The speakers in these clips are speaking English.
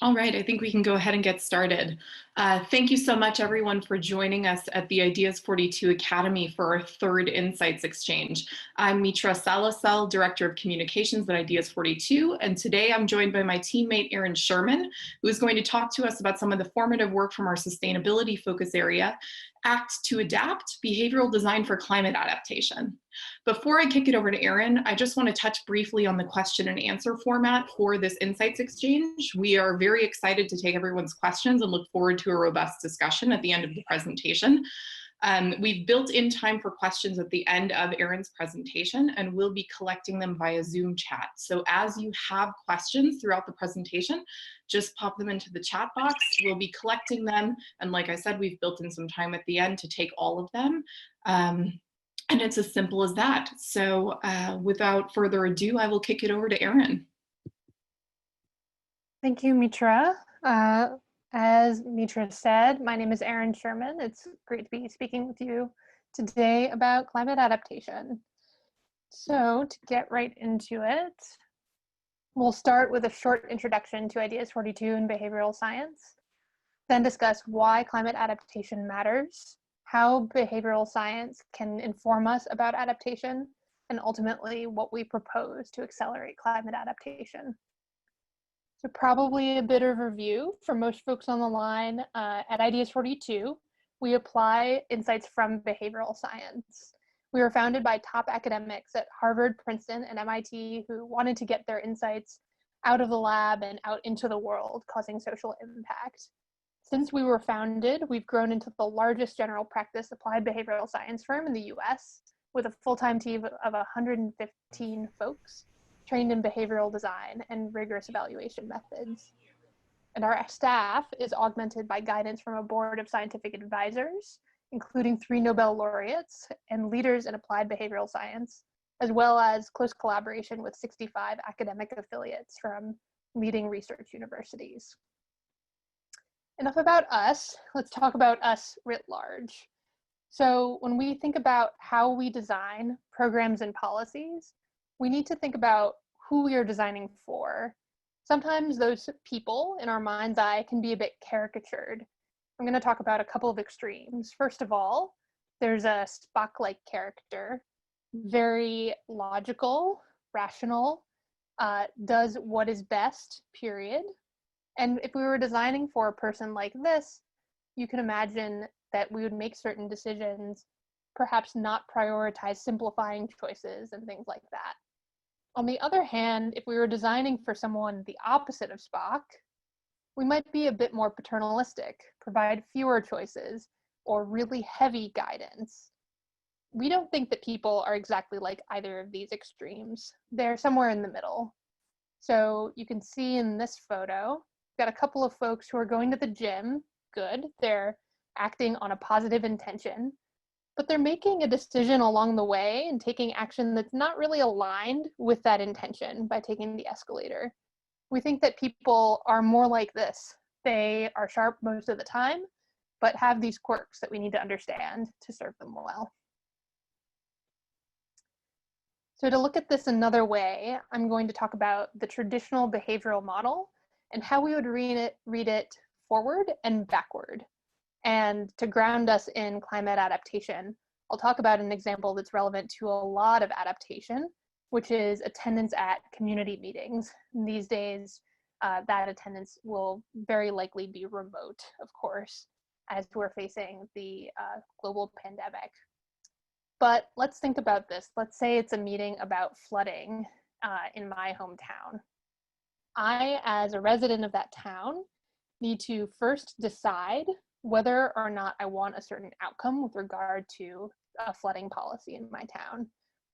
All right, I think we can go ahead and get started. Thank you so much, everyone, for joining us at the Ideas 42 Academy for our third Insights Exchange. I'm Mitra Salasel, Director of Communications at Ideas 42, and today I'm joined by my teammate, Erin Sherman, who is going to talk to us about some of the formative work from our sustainability focus area, Act to Adapt, Behavioral Design for Climate Adaptation. Before I kick it over to Erin, I just want to touch briefly on the question and answer format for this Insights Exchange. We are very excited to take everyone's questions and look forward to a robust discussion at the end of the presentation. We've built in time for questions at the end of Erin's presentation, and we'll be collecting them via Zoom chat. So as you have questions throughout the presentation, just pop them into the chat box. We'll be collecting them. And like I said, we've built in some time at the end to take all of them. And it's as simple as that. So without further ado, I will kick it over to Erin. Thank you, Mitra. As Mitra said, my name is Erin Sherman. It's great to be speaking with you today about climate adaptation. So to get right into it, we'll start with a short introduction to Ideas 42 and behavioral science, then discuss why climate adaptation matters, how behavioral science can inform us about adaptation, and ultimately what we propose to accelerate climate adaptation. So probably a bit of review for most folks on the line. At Ideas 42, we apply insights from behavioral science. We were founded by top academics at Harvard, Princeton, and MIT who wanted to get their insights out of the lab and out into the world, causing social impact. Since we were founded, we've grown into the largest general practice applied behavioral science firm in the US, with a full-time team of 115 folks trained in behavioral design and rigorous evaluation methods. And our staff is augmented by guidance from a board of scientific advisors, including 3 Nobel laureates and leaders in applied behavioral science, as well as close collaboration with 65 academic affiliates from leading research universities. Enough about us. Let's talk about us writ large. So when we think about how we design programs and policies, we need to think about who we are designing for. Sometimes those people in our mind's eye can be a bit caricatured. I'm going to talk about a couple of extremes. First of all, there's a Spock-like character, very logical, rational, does what is best, period. And if we were designing for a person like this, you can imagine that we would make certain decisions, perhaps not prioritize simplifying choices and things like that. On the other hand, if we were designing for someone the opposite of Spock, we might be a bit more paternalistic, provide fewer choices, or really heavy guidance. We don't think that people are exactly like either of these extremes. They're somewhere in the middle. So you can see in this photo, we've got a couple of folks who are going to the gym. Good, they're acting on a positive intention, but they're making a decision along the way and taking action that's not really aligned with that intention by taking the escalator. We think that people are more like this. They are sharp most of the time, but have these quirks that we need to understand to serve them well. So to look at this another way, I'm going to talk about the traditional behavioral model and how we would read it forward and backward. And to ground us in climate adaptation, I'll talk about an example that's relevant to a lot of adaptation, which is attendance at community meetings. And these days, that attendance will very likely be remote, of course, as we're facing the global pandemic. But let's think about this. Let's say it's a meeting about flooding in my hometown. I, as a resident of that town, need to first decide whether or not I want a certain outcome with regard to a flooding policy in my town.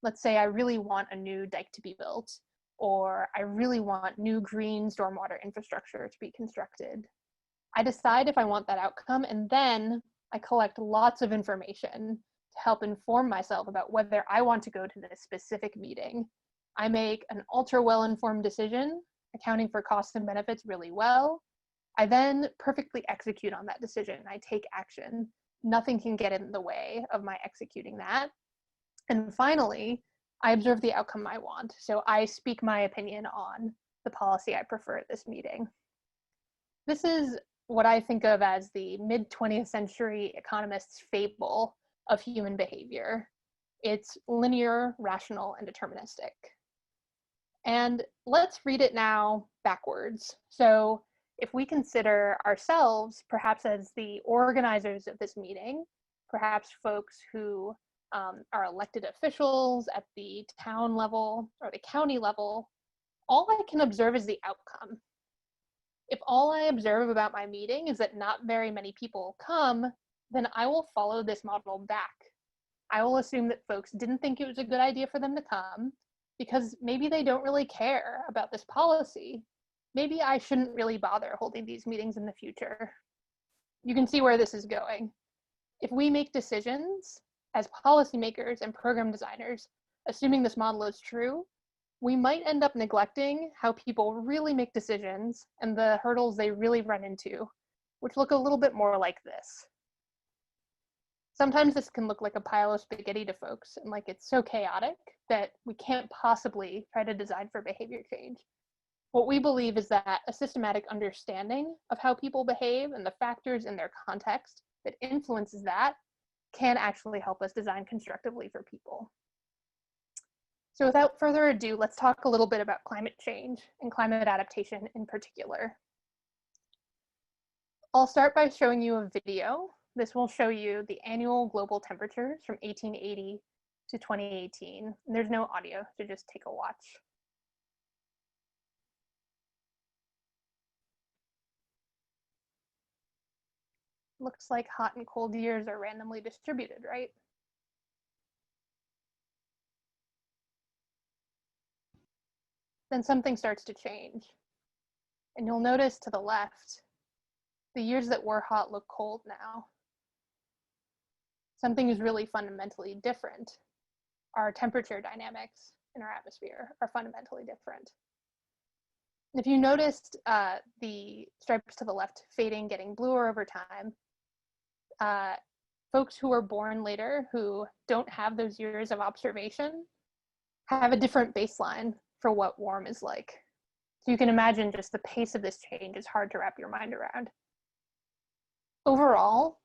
Let's say I really want a new dike to be built, or I really want new green stormwater infrastructure to be constructed. I decide if I want that outcome, and then I collect lots of information to help inform myself about whether I want to go to this specific meeting. I make an ultra well-informed decision, accounting for costs and benefits really well. I then perfectly execute on that decision. I take action. Nothing can get in the way of my executing that. And finally, I observe the outcome I want. So I speak my opinion on the policy I prefer at this meeting. This is what I think of as the mid-20th century economist's fable of human behavior. It's linear, rational, and deterministic. And let's read it now backwards. So if we consider ourselves perhaps as the organizers of this meeting, perhaps folks who are elected officials at the town level or the county level, all I can observe is the outcome. If all I observe about my meeting is that not very many people come, then I will follow this model back. I will assume that folks didn't think it was a good idea for them to come because maybe they don't really care about this policy. Maybe I shouldn't really bother holding these meetings in the future. You can see where this is going. If we make decisions as policymakers and program designers, assuming this model is true, we might end up neglecting how people really make decisions and the hurdles they really run into, which look a little bit more like this. Sometimes this can look like a pile of spaghetti to folks and like it's so chaotic that we can't possibly try to design for behavior change. What we believe is that a systematic understanding of how people behave and the factors in their context that influences that can actually help us design constructively for people. So without further ado, let's talk a little bit about climate change and climate adaptation in particular. I'll start by showing you a video. This will show you the annual global temperatures from 1880 to 2018. And there's no audio, so just take a watch. Looks like hot and cold years are randomly distributed, right? Then something starts to change. And you'll notice to the left, the years that were hot look cold now. Something is really fundamentally different. Our temperature dynamics in our atmosphere are fundamentally different. If you noticed the stripes to the left fading, getting bluer over time, folks who are born later who don't have those years of observation have a different baseline for what warm is like. So you can imagine just the pace of this change is hard to wrap your mind around. Overall,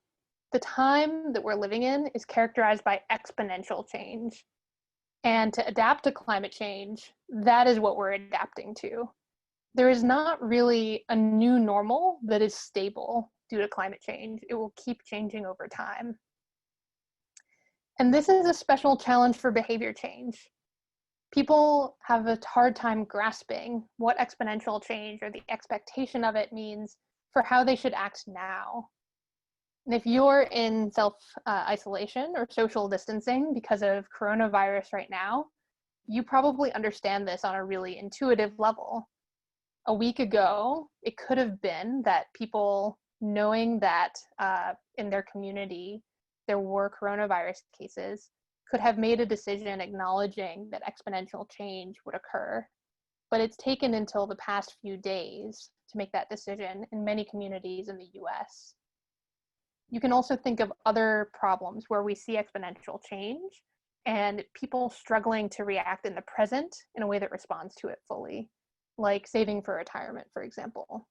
the time that we're living in is characterized by exponential change. And to adapt to climate change, that is what we're adapting to. There is not really a new normal that is stable due to climate change. It will keep changing over time. And this is a special challenge for behavior change. People have a hard time grasping what exponential change or the expectation of it means for how they should act now. And if you're in self-isolation or social distancing because of coronavirus right now, you probably understand this on a really intuitive level. A week ago, it could have been that people knowing that in their community there were coronavirus cases could have made a decision acknowledging that exponential change would occur. But it's taken until the past few days to make that decision in many communities in the US. You can also think of other problems where we see exponential change and people struggling to react in the present in a way that responds to it fully, like saving for retirement, for example.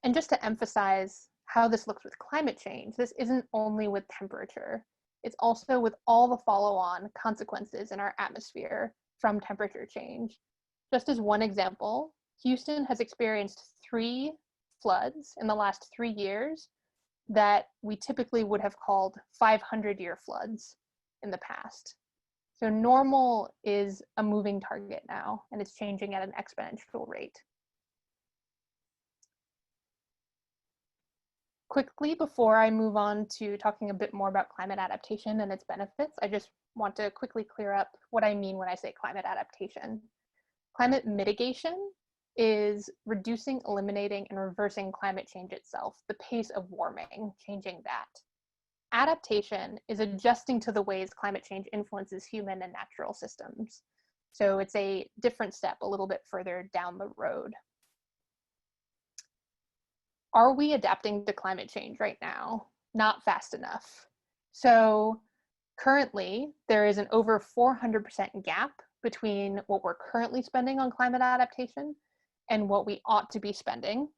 And just to emphasize how this looks with climate change, this isn't only with temperature, it's also with all the follow-on consequences in our atmosphere from temperature change. Just as one example, Houston has experienced 3 floods in the last 3 years that we typically would have called 500-year floods in the past. So normal is a moving target now, and it's changing at an exponential rate. Quickly, before I move on to talking a bit more about climate adaptation and its benefits, I just want to quickly clear up what I mean when I say climate adaptation. Climate mitigation is reducing, eliminating, and reversing climate change itself, the pace of warming, changing that. Adaptation is adjusting to the ways climate change influences human and natural systems. So it's a different step a little bit further down the road. Are we adapting to climate change right now? Not fast enough. So currently, there is an over 400% gap between what we're currently spending on climate adaptation and what we ought to be spending.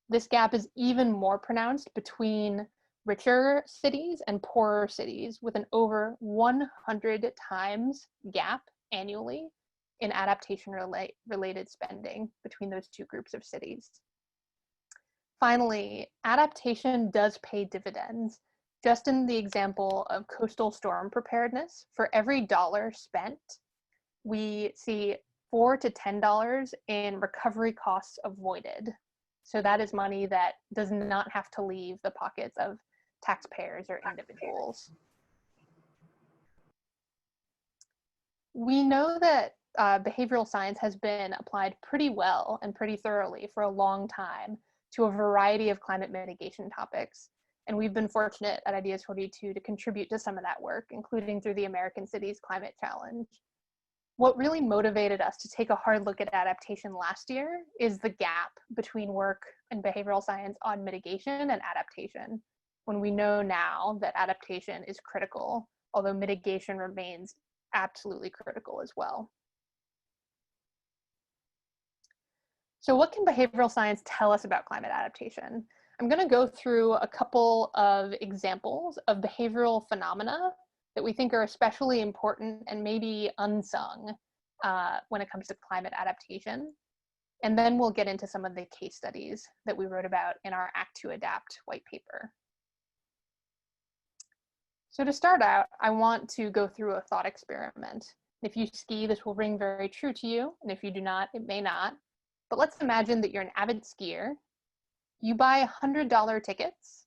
This gap is even more pronounced between richer cities and poorer cities, with an over 100 times gap annually in adaptation related spending between those two groups of cities. Finally, adaptation does pay dividends. Just in the example of coastal storm preparedness, for every dollar spent, we see $4 to $10 in recovery costs avoided. So that is money that does not have to leave the pockets of taxpayers or individuals. We know that behavioral science has been applied pretty well and pretty thoroughly for a long time to a variety of climate mitigation topics. And we've been fortunate at Ideas 42 to contribute to some of that work, including through the American Cities Climate Challenge. What really motivated us to take a hard look at adaptation last year is the gap between work in behavioral science on mitigation and adaptation, when we know now that adaptation is critical, although mitigation remains absolutely critical as well. So what can behavioral science tell us about climate adaptation? I'm going to go through a couple of examples of behavioral phenomena that we think are especially important and maybe unsung when it comes to climate adaptation. And then we'll get into some of the case studies that we wrote about in our Act to Adapt white paper. So to start out, I want to go through a thought experiment. If you ski, this will ring very true to you, and if you do not, it may not. But let's imagine that you're an avid skier. You buy $100 tickets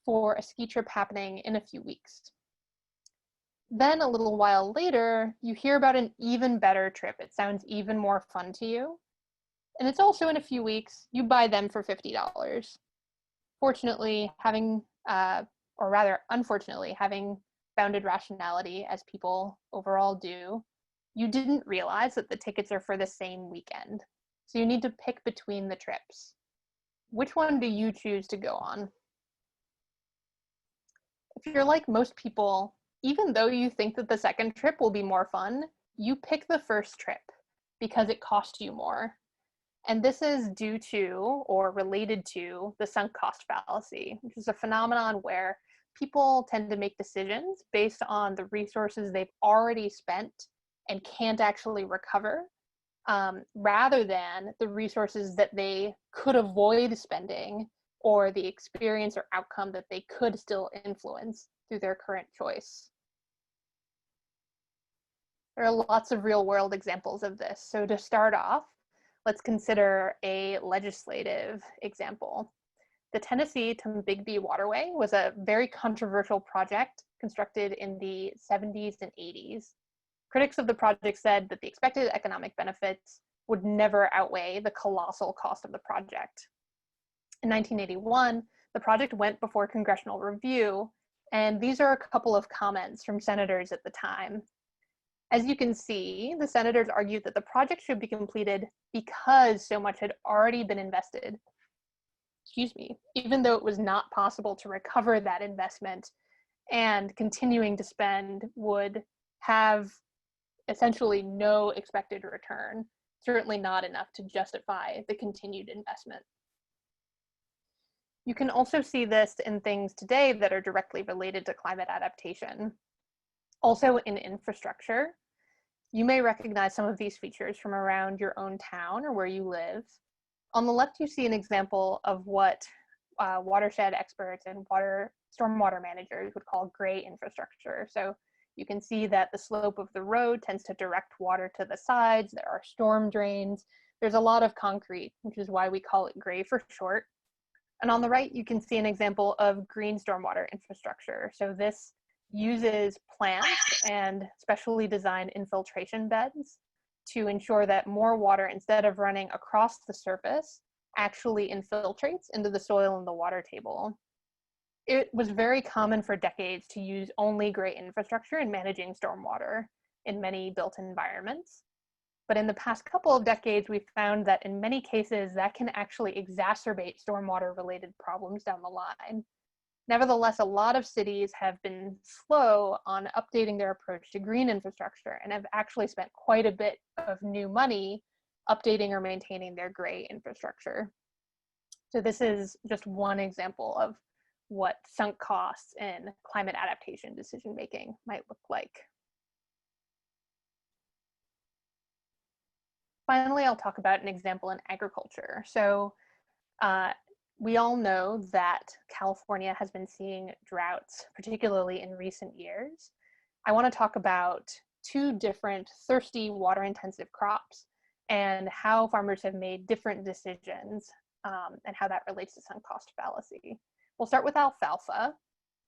for a ski trip happening in a few weeks. Then a little while later, you hear about an even better trip. It sounds even more fun to you. And it's also in a few weeks. You buy them for $50. Fortunately, or rather unfortunately, having bounded rationality as people overall do, you didn't realize that the tickets are for the same weekend. So you need to pick between the trips. Which one do you choose to go on? If you're like most people, even though you think that the second trip will be more fun, you pick the first trip because it cost you more. And this is due to or related to the sunk cost fallacy, which is a phenomenon where people tend to make decisions based on the resources they've already spent and can't actually recover, rather than the resources that they could avoid spending or the experience or outcome that they could still influence through their current choice. There are lots of real-world examples of this. So to start off, let's consider a legislative example. The Tennessee to Bigbee Waterway was a very controversial project constructed in the 70s and 80s. Critics of the project said that the expected economic benefits would never outweigh the colossal cost of the project. In 1981, the project went before congressional review, and these are a couple of comments from senators at the time. As you can see, the senators argued that the project should be completed because so much had already been invested, even though it was not possible to recover that investment, and continuing to spend would have essentially no expected return, certainly not enough to justify the continued investment. You can also see this in things today that are directly related to climate adaptation. Also in infrastructure, you may recognize some of these features from around your own town or where you live. On the left, you see an example of what watershed experts and stormwater managers would call gray infrastructure. So you can see that the slope of the road tends to direct water to the sides. There are storm drains. There's a lot of concrete, which is why we call it gray for short. And on the right, you can see an example of green stormwater infrastructure. So this uses plants and specially designed infiltration beds to ensure that more water, instead of running across the surface, actually infiltrates into the soil and the water table. It was very common for decades to use only gray infrastructure in managing stormwater in many built environments. But in the past couple of decades, we've found that in many cases that can actually exacerbate stormwater related problems down the line. Nevertheless, a lot of cities have been slow on updating their approach to green infrastructure and have actually spent quite a bit of new money updating or maintaining their gray infrastructure. So this is just one example of what sunk costs in climate adaptation decision-making might look like. Finally, I'll talk about an example in agriculture. So we all know that California has been seeing droughts, particularly in recent years. I want to talk about two different thirsty, water-intensive crops and how farmers have made different decisions and how that relates to sunk cost fallacy. We'll start with alfalfa.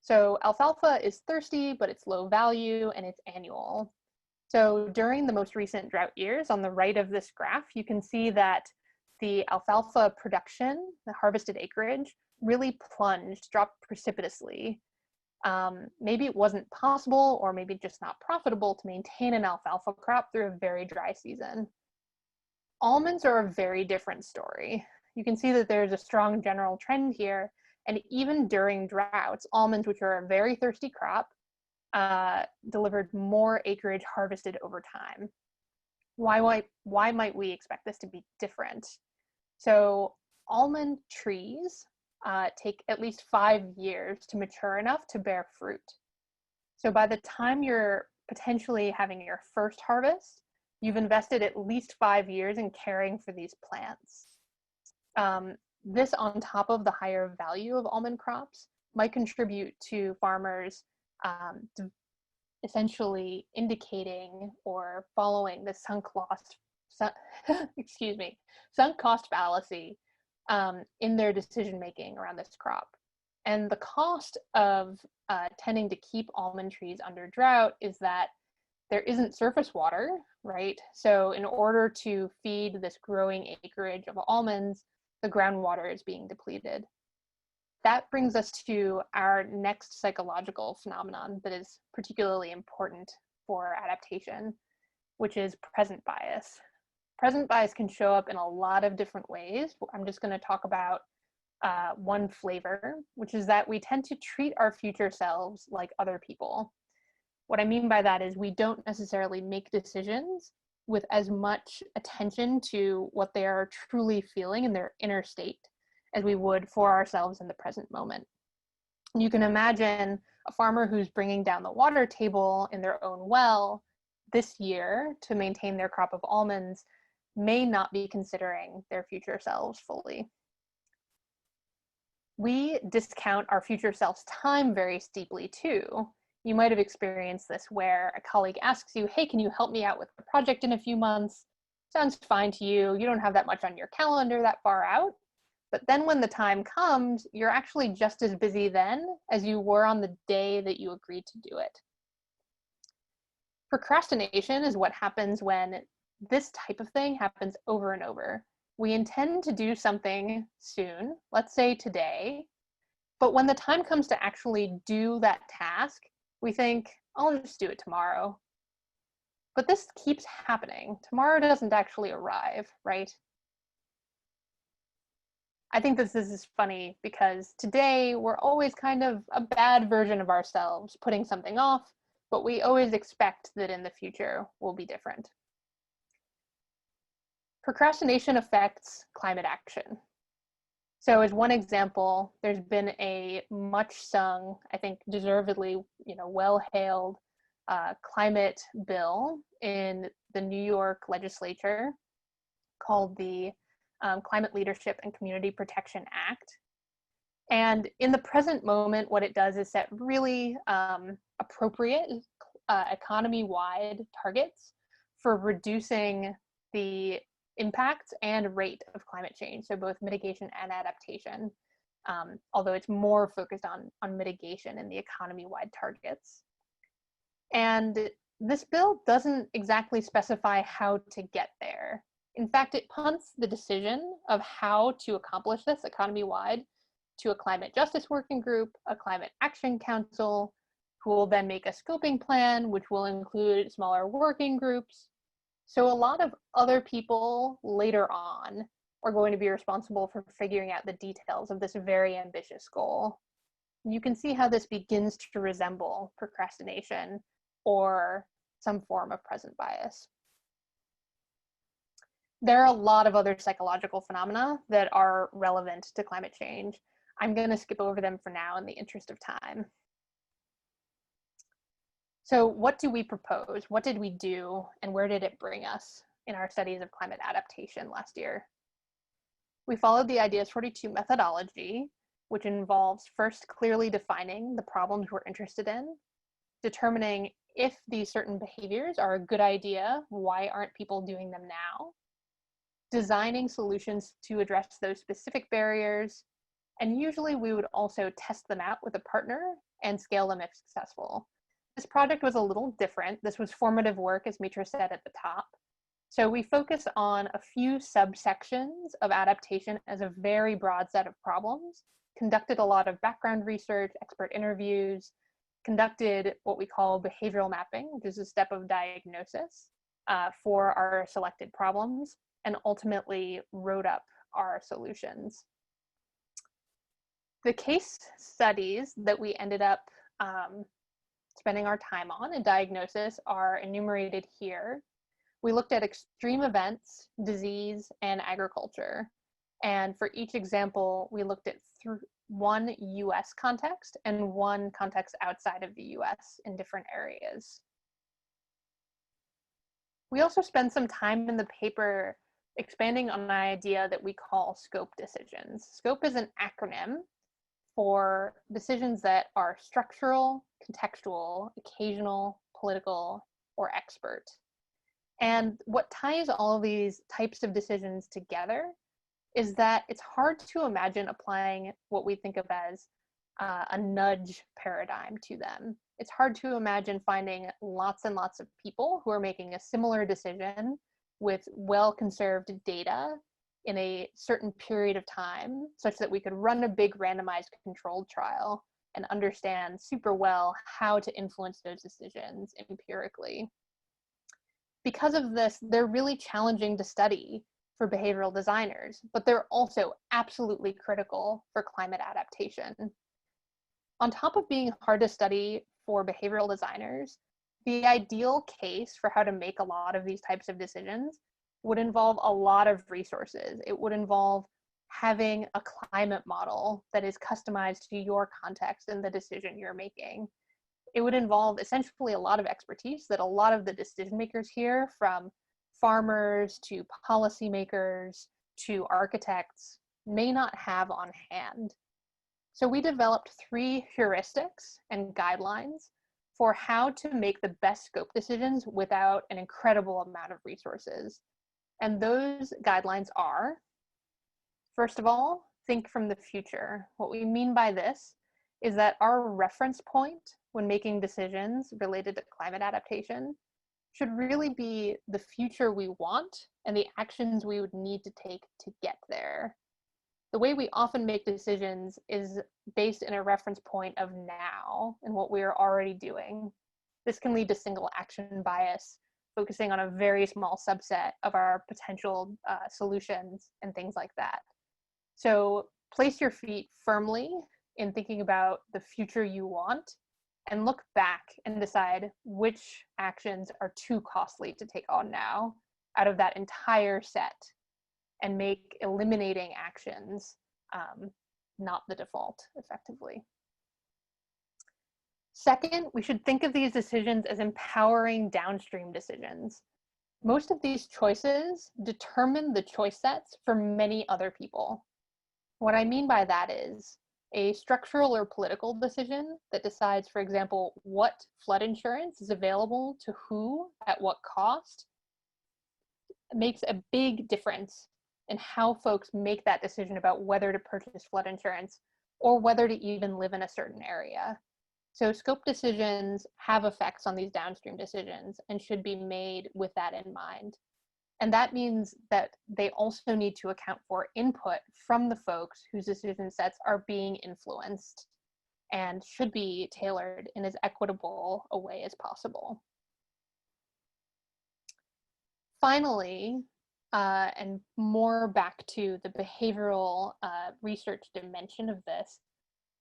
So alfalfa is thirsty, but it's low value and it's annual. So during the most recent drought years, on the right of this graph, you can see that the alfalfa production, the harvested acreage, really plunged, dropped precipitously. Maybe it wasn't possible or maybe just not profitable to maintain an alfalfa crop through a very dry season. Almonds are a very different story. You can see that there's a strong general trend here, and even during droughts, almonds, which are a very thirsty crop, delivered more acreage harvested over time. Why might we expect this to be different? So almond trees take at least 5 years to mature enough to bear fruit. So by the time you're potentially having your first harvest, you've invested at least 5 years in caring for these plants. This on top of the higher value of almond crops might contribute to farmers essentially indicating or following the sunk cost fallacy in their decision making around this crop. And the cost of tending to keep almond trees under drought is that there isn't surface water, right? So in order to feed this growing acreage of almonds, the groundwater is being depleted. That brings us to our next psychological phenomenon that is particularly important for adaptation, which is present bias. Present bias can show up in a lot of different ways. I'm just going to talk about one flavor, which is that we tend to treat our future selves like other people. What I mean by that is we don't necessarily make decisions with as much attention to what they are truly feeling in their inner state as we would for ourselves in the present moment. You can imagine a farmer who's bringing down the water table in their own well this year to maintain their crop of almonds may not be considering their future selves fully. We discount our future self's time very steeply too. You might have experienced this where a colleague asks you, hey, can you help me out with a project in a few months? Sounds fine to you. You don't have that much on your calendar that far out. But then when the time comes, you're actually just as busy then as you were on the day that you agreed to do it. Procrastination is what happens when this type of thing happens over and over. We intend to do something soon, let's say today, but when the time comes to actually do that task, we think, I'll just do it tomorrow. But this keeps happening. Tomorrow doesn't actually arrive, right? I think this is funny because today we're always kind of a bad version of ourselves, putting something off, but we always expect that in the future will be different. Procrastination affects climate action. So as one example, there's been a much sung, I think deservedly, well-hailed climate bill in the New York legislature called the Climate Leadership and Community Protection Act. And in the present moment, what it does is set really appropriate economy-wide targets for reducing the impacts and rate of climate change, so both mitigation and adaptation, although it's more focused on mitigation in the economy-wide targets. And this bill doesn't exactly specify how to get there. In fact, it punts the decision of how to accomplish this economy-wide to a climate justice working group, a climate action council, who will then make a scoping plan, which will include smaller working groups. So a lot of other people later on are going to be responsible for figuring out the details of this very ambitious goal. You can see how this begins to resemble procrastination or some form of present bias. There are a lot of other psychological phenomena that are relevant to climate change. I'm going to skip over them for now in the interest of time. So what do we propose? What did we do? And where did it bring us in our studies of climate adaptation last year? We followed the Ideas 42 methodology, which involves first clearly defining the problems we're interested in, determining if these certain behaviors are a good idea, why aren't people doing them now, designing solutions to address those specific barriers, and usually we would also test them out with a partner and scale them if successful. This project was a little different. This was formative work, as Mitra said at the top. So we focus on a few subsections of adaptation as a very broad set of problems, conducted a lot of background research, expert interviews, conducted what we call behavioral mapping, which is a step of diagnosis for our selected problems, and ultimately wrote up our solutions. The case studies that we ended up spending our time on in diagnosis are enumerated here. We looked at extreme events, disease, and agriculture. And for each example, we looked at one US context and one context outside of the US in different areas. We also spend some time in the paper expanding on an idea that we call scope decisions. Scope is an acronym for decisions that are structural, contextual, occasional, political, or expert. And what ties all of these types of decisions together is that it's hard to imagine applying what we think of as a nudge paradigm to them. It's hard to imagine finding lots and lots of people who are making a similar decision with well-conserved data in a certain period of time, such that we could run a big randomized controlled trial and understand super well how to influence those decisions empirically. Because of this, they're really challenging to study for behavioral designers, but they're also absolutely critical for climate adaptation. On top of being hard to study for behavioral designers, the ideal case for how to make a lot of these types of decisions would involve a lot of resources. It would involve having a climate model that is customized to your context and the decision you're making. It would involve essentially a lot of expertise that a lot of the decision makers here, from farmers to policymakers to architects, may not have on hand. So we developed 3 heuristics and guidelines for how to make the best scope decisions without an incredible amount of resources. And those guidelines are, first of all, think from the future. What we mean by this is that our reference point when making decisions related to climate adaptation should really be the future we want and the actions we would need to take to get there. The way we often make decisions is based in a reference point of now and what we are already doing. This can lead to single action bias, focusing on a very small subset of our potential solutions and things like that. So place your feet firmly in thinking about the future you want, and look back and decide which actions are too costly to take on now out of that entire set, and make eliminating actions not the default, effectively. Second, we should think of these decisions as empowering downstream decisions. Most of these choices determine the choice sets for many other people. What I mean by that is a structural or political decision that decides, for example, what flood insurance is available to who at what cost makes a big difference in how folks make that decision about whether to purchase flood insurance or whether to even live in a certain area. So scope decisions have effects on these downstream decisions and should be made with that in mind. And that means that they also need to account for input from the folks whose decision sets are being influenced and should be tailored in as equitable a way as possible. Finally, and more back to the behavioral research dimension of this,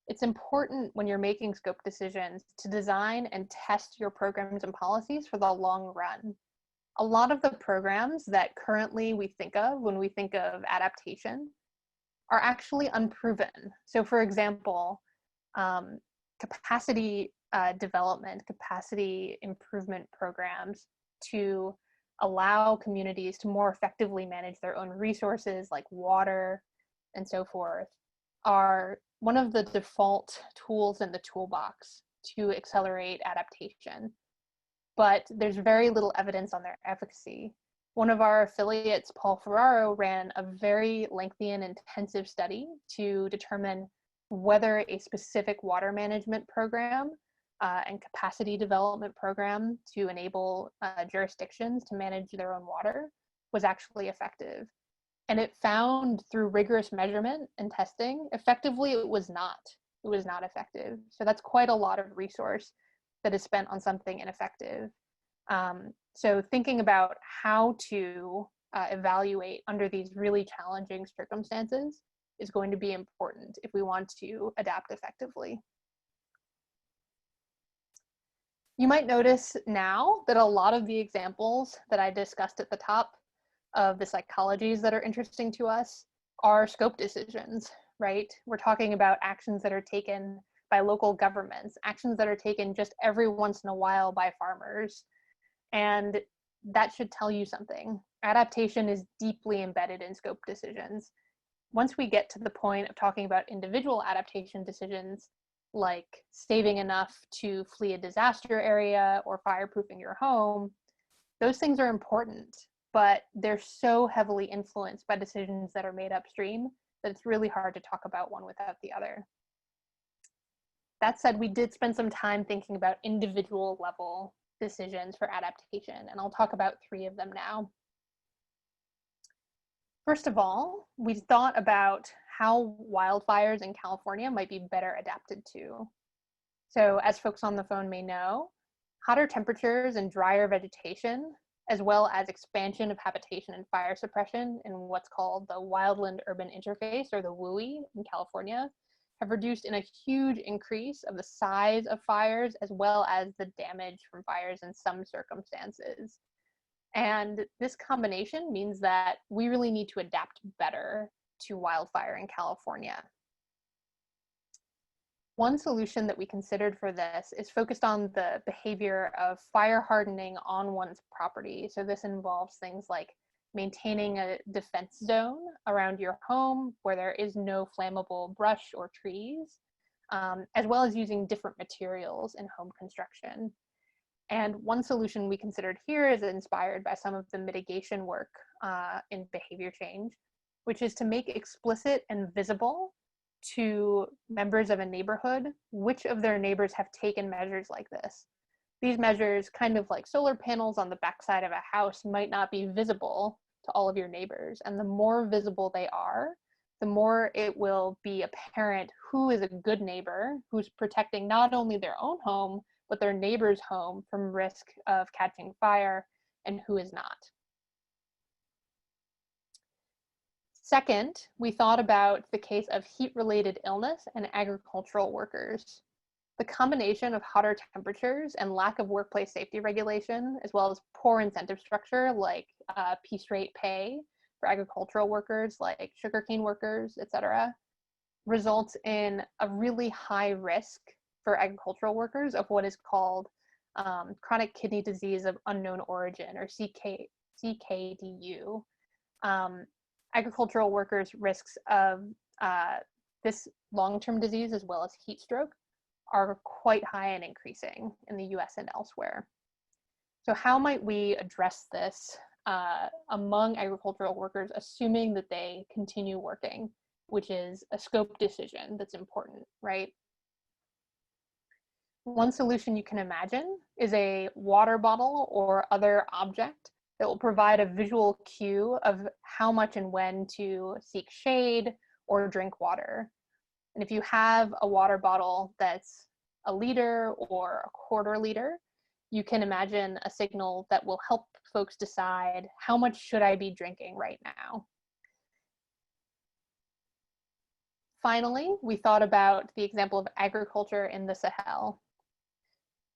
it's important when you're making scope decisions to design and test your programs and policies for the long run. a lot of the programs that currently we think of when we think of adaptation are actually unproven. So for example, capacity development, capacity improvement programs to allow communities to more effectively manage their own resources like water and so forth are one of the default tools in the toolbox to accelerate adaptation. But there's very little evidence on their efficacy. One of our affiliates, Paul Ferraro, ran a very lengthy and intensive study to determine whether a specific water management program and capacity development program to enable jurisdictions to manage their own water was actually effective. And it found through rigorous measurement and testing, effectively it was not. It was not effective. So that's quite a lot of resource that is spent on something ineffective. So thinking about how to evaluate under these really challenging circumstances is going to be important if we want to adapt effectively. You might notice now that a lot of the examples that I discussed at the top of the psychologies that are interesting to us are scope decisions, right? We're talking about actions that are taken by local governments, actions that are taken just every once in a while by farmers. And that should tell you something. Adaptation is deeply embedded in scope decisions. Once we get to the point of talking about individual adaptation decisions, like saving enough to flee a disaster area or fireproofing your home, those things are important, but they're so heavily influenced by decisions that are made upstream that it's really hard to talk about one without the other. That said, we did spend some time thinking about individual level decisions for adaptation, and I'll talk about 3 of them now. First of all, we thought about how wildfires in California might be better adapted to. So as folks on the phone may know, hotter temperatures and drier vegetation, as well as expansion of habitation and fire suppression in what's called the wildland urban interface, or the WUI in California, have reduced in a huge increase of the size of fires as well as the damage from fires in some circumstances. And this combination means that we really need to adapt better to wildfire in California. One solution that we considered for this is focused on the behavior of fire hardening on one's property. So this involves things like maintaining a defense zone around your home where there is no flammable brush or trees, as well as using different materials in home construction. And one solution we considered here is inspired by some of the mitigation work in behavior change, which is to make explicit and visible to members of a neighborhood which of their neighbors have taken measures like this. These measures, kind of like solar panels on the backside of a house, might not be visible to all of your neighbors. And the more visible they are, the more it will be apparent who is a good neighbor, who's protecting not only their own home, but their neighbor's home from risk of catching fire, and who is not. Second, we thought about the case of heat-related illness and agricultural workers. The combination of hotter temperatures and lack of workplace safety regulation, as well as poor incentive structure like piece rate pay for agricultural workers like sugarcane workers, etc., results in a really high risk for agricultural workers of what is called chronic kidney disease of unknown origin, or CKDU. Agricultural workers' risks of this long-term disease, as well as heat stroke, are quite high and increasing in the US and elsewhere. So how might we address this among agricultural workers, assuming that they continue working, which is a scope decision that's important, right? One solution you can imagine is a water bottle or other object that will provide a visual cue of how much and when to seek shade or drink water. And if you have a water bottle that's a liter or a quarter liter, you can imagine a signal that will help folks decide how much should I be drinking right now. Finally, we thought about the example of agriculture in the Sahel.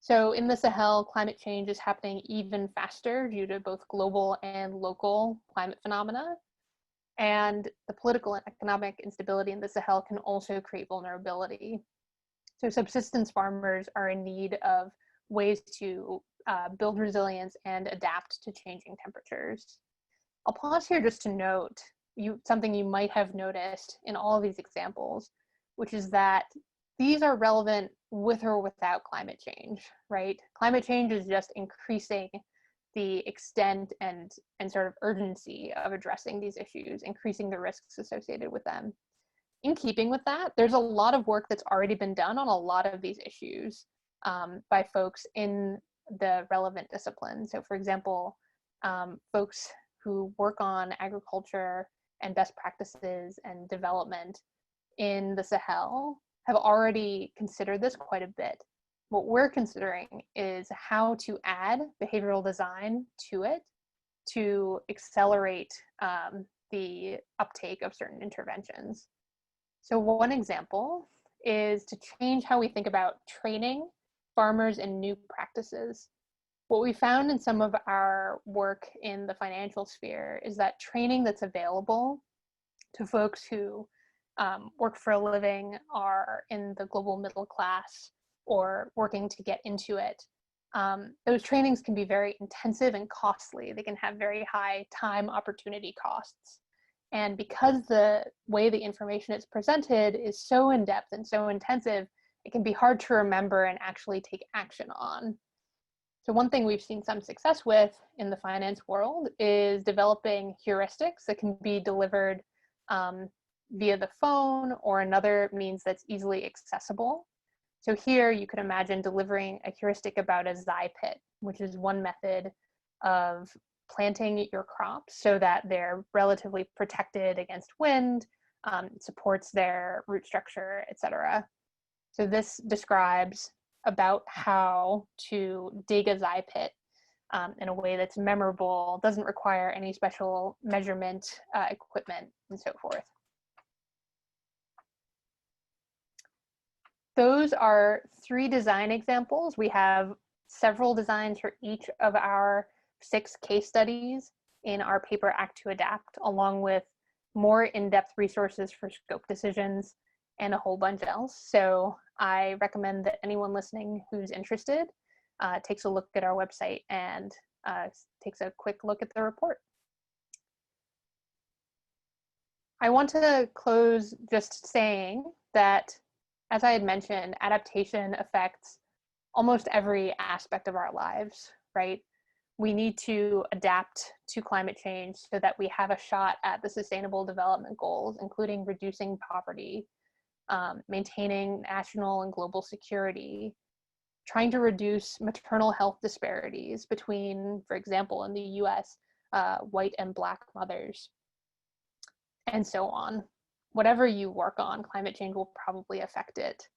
So in the Sahel, climate change is happening even faster due to both global and local climate phenomena. And the political and economic instability in the Sahel can also create vulnerability. So subsistence farmers are in need of ways to build resilience and adapt to changing temperatures. I'll pause here just to note something you might have noticed in all of these examples, which is that these are relevant with or without climate change, right? Climate change is just increasing the extent and sort of urgency of addressing these issues, increasing the risks associated with them. In keeping with that, there's a lot of work that's already been done on a lot of these issues by folks in the relevant disciplines. So for example, folks who work on agriculture and best practices and development in the Sahel have already considered this quite a bit. What we're considering is how to add behavioral design to it to accelerate the uptake of certain interventions. So one example is to change how we think about training farmers in new practices. What we found in some of our work in the financial sphere is that training that's available to folks who work for a living, are in the global middle class, or working to get into it, those trainings can be very intensive and costly. They can have very high time opportunity costs. And because the way the information is presented is so in-depth and so intensive, it can be hard to remember and actually take action on. So one thing we've seen some success with in the finance world is developing heuristics that can be delivered via the phone or another means that's easily accessible. So here you could imagine delivering a heuristic about a zai pit, which is one method of planting your crops so that they're relatively protected against wind, supports their root structure, etc. So this describes about how to dig a zai pit in a way that's memorable, doesn't require any special measurement equipment, and so forth. Those are 3 design examples. We have several designs for each of our 6 case studies in our paper Act to Adapt, along with more in-depth resources for scope decisions and a whole bunch else. So I recommend that anyone listening who's interested takes a look at our website and takes a quick look at the report. I want to close just saying that, as I had mentioned, adaptation affects almost every aspect of our lives, right? We need to adapt to climate change so that we have a shot at the Sustainable Development Goals, including reducing poverty, maintaining national and global security, trying to reduce maternal health disparities between, for example, in the US, white and Black mothers, and so on. Whatever you work on, climate change will probably affect it.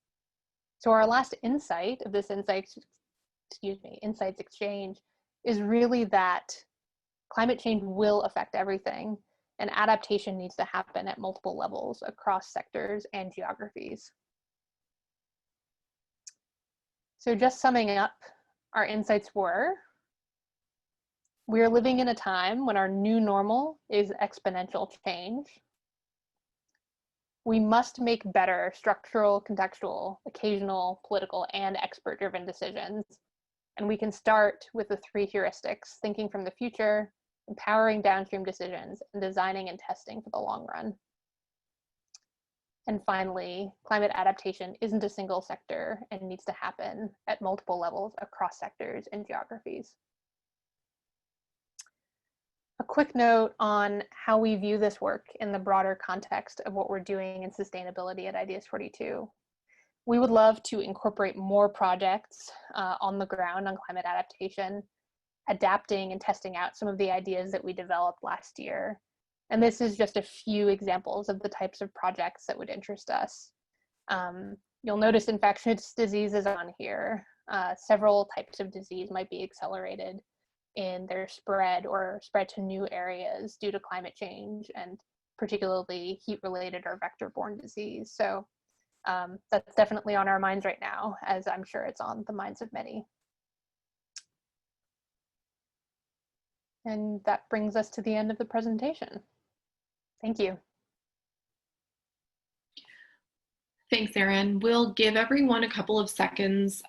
So our last insight of this insights exchange is really that climate change will affect everything, and adaptation needs to happen at multiple levels across sectors and geographies. So just summing up, our insights were: we're living in a time when our new normal is exponential change. We must make better structural, contextual, occasional, political, and expert-driven decisions. And we can start with the 3 heuristics: thinking from the future, empowering downstream decisions, and designing and testing for the long run. And finally, climate adaptation isn't a single sector and needs to happen at multiple levels across sectors and geographies. A quick note on how we view this work in the broader context of what we're doing in sustainability at Ideas 42. We would love to incorporate more projects on the ground on climate adaptation, adapting and testing out some of the ideas that we developed last year. And this is just a few examples of the types of projects that would interest us. You'll notice infectious diseases on here. Several types of disease might be accelerated in their spread or spread to new areas due to climate change, and particularly heat-related or vector-borne disease. So that's definitely on our minds right now, as I'm sure it's on the minds of many. And that brings us to the end of the presentation. Thank you. Thanks, Erin. We'll give everyone a couple of seconds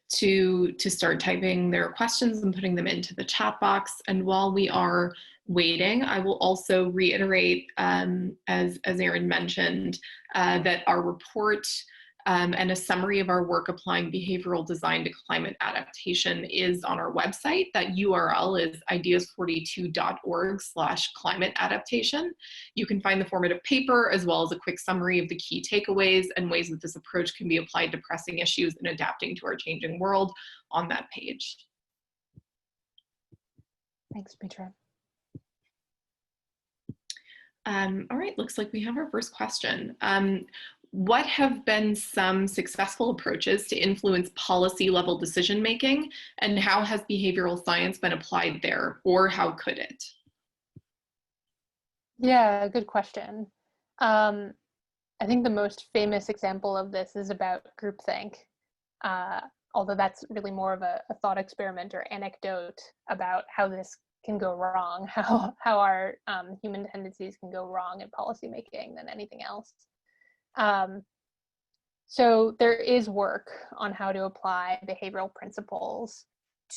to start typing their questions and putting them into the chat box. And while we are waiting, I will also reiterate, as Erin mentioned, that our report and a summary of our work applying behavioral design to climate adaptation is on our website. That URL is ideas42.org/climate adaptation. You can find the formative paper as well as a quick summary of the key takeaways and ways that this approach can be applied to pressing issues in adapting to our changing world on that page. Thanks, Mitra. All right, looks like we have our first question. What have been some successful approaches to influence policy level decision making, and how has behavioral science been applied there, or how could it? Yeah, good question. I think the most famous example of this is about groupthink, although that's really more of a thought experiment or anecdote about how this can go wrong, how our human tendencies can go wrong in policymaking than anything else. So there is work on how to apply behavioral principles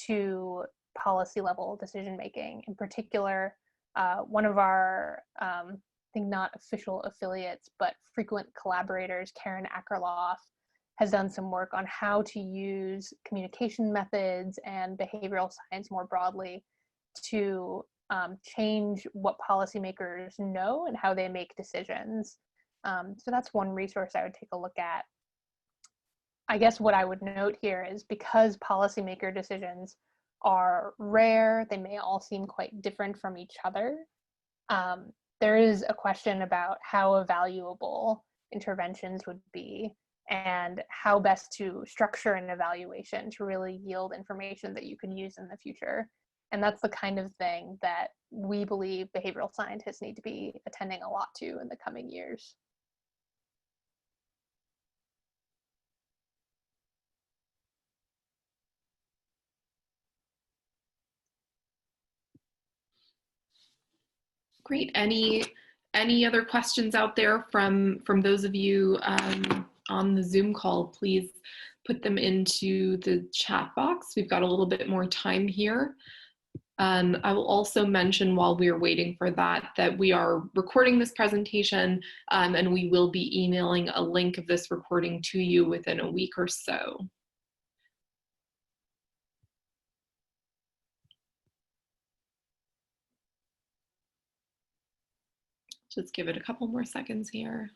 to policy level decision making. In particular, one of our, I think not official affiliates, but frequent collaborators, Karen Akerlof, has done some work on how to use communication methods and behavioral science more broadly to change what policymakers know and how they make decisions. So that's one resource I would take a look at. I guess what I would note here is because policymaker decisions are rare, they may all seem quite different from each other. There is a question about how evaluable interventions would be and how best to structure an evaluation to really yield information that you can use in the future. And that's the kind of thing that we believe behavioral scientists need to be attending a lot to in the coming years. Great. Any other questions out there from those of you on the Zoom call? Please put them into the chat box. We've got a little bit more time here. I will also mention while we are waiting for that, that we are recording this presentation and we will be emailing a link of this recording to you within a week or so. Just give it a couple more seconds here.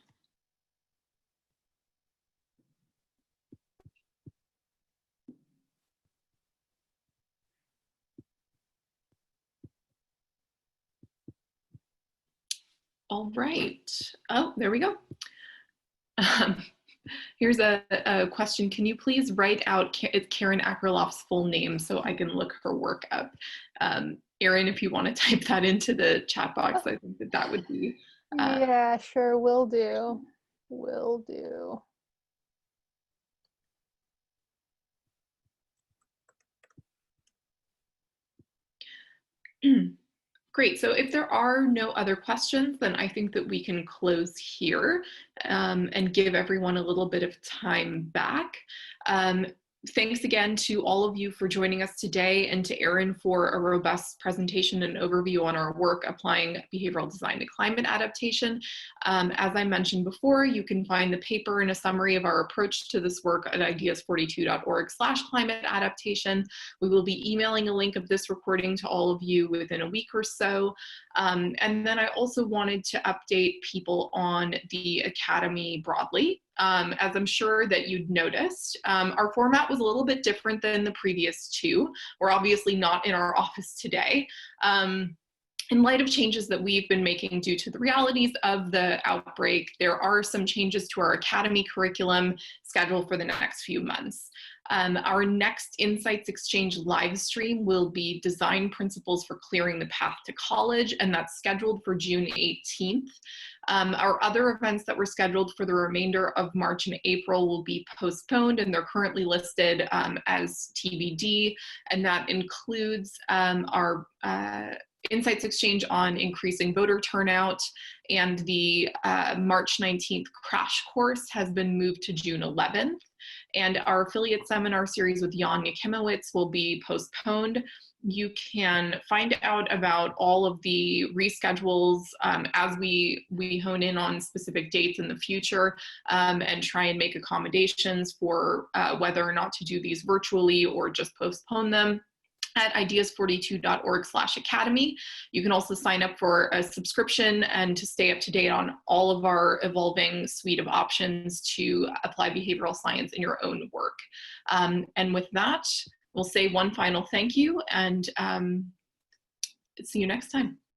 All right. Oh, there we go. Here's a question. Can you please write out Karen Akerlof's full name so I can look her work up? Erin, if you want to type that into the chat box, I think that would be. Yeah, sure, will do. Will do. Great. So if there are no other questions, then I think that we can close here and give everyone a little bit of time back. Thanks again to all of you for joining us today, and to Erin for a robust presentation and overview on our work applying behavioral design to climate adaptation. As I mentioned before, you can find the paper and a summary of our approach to this work at ideas42.org/climate adaptation. We will be emailing a link of this recording to all of you within a week or so. And then I also wanted to update people on the Academy broadly. As I'm sure that you'd noticed, our format was a little bit different than the previous two. We're obviously not in our office today. in light of changes that we've been making due to the realities of the outbreak, there are some changes to our academy curriculum scheduled for the next few months. Our next Insights Exchange live stream will be Design Principles for Clearing the Path to College, and that's scheduled for June 18th. Our other events that were scheduled for the remainder of March and April will be postponed, and they're currently listed as TBD, and that includes our Insights Exchange on increasing voter turnout, and the March 19th crash course has been moved to June 11th. And our affiliate seminar series with Jan Yakimowicz will be postponed. You can find out about all of the reschedules as we hone in on specific dates in the future and try and make accommodations for whether or not to do these virtually or just postpone them at ideas42.org/academy. You can also sign up for a subscription and to stay up to date on all of our evolving suite of options to apply behavioral science in your own work. And with that, we'll say one final thank you and see you next time.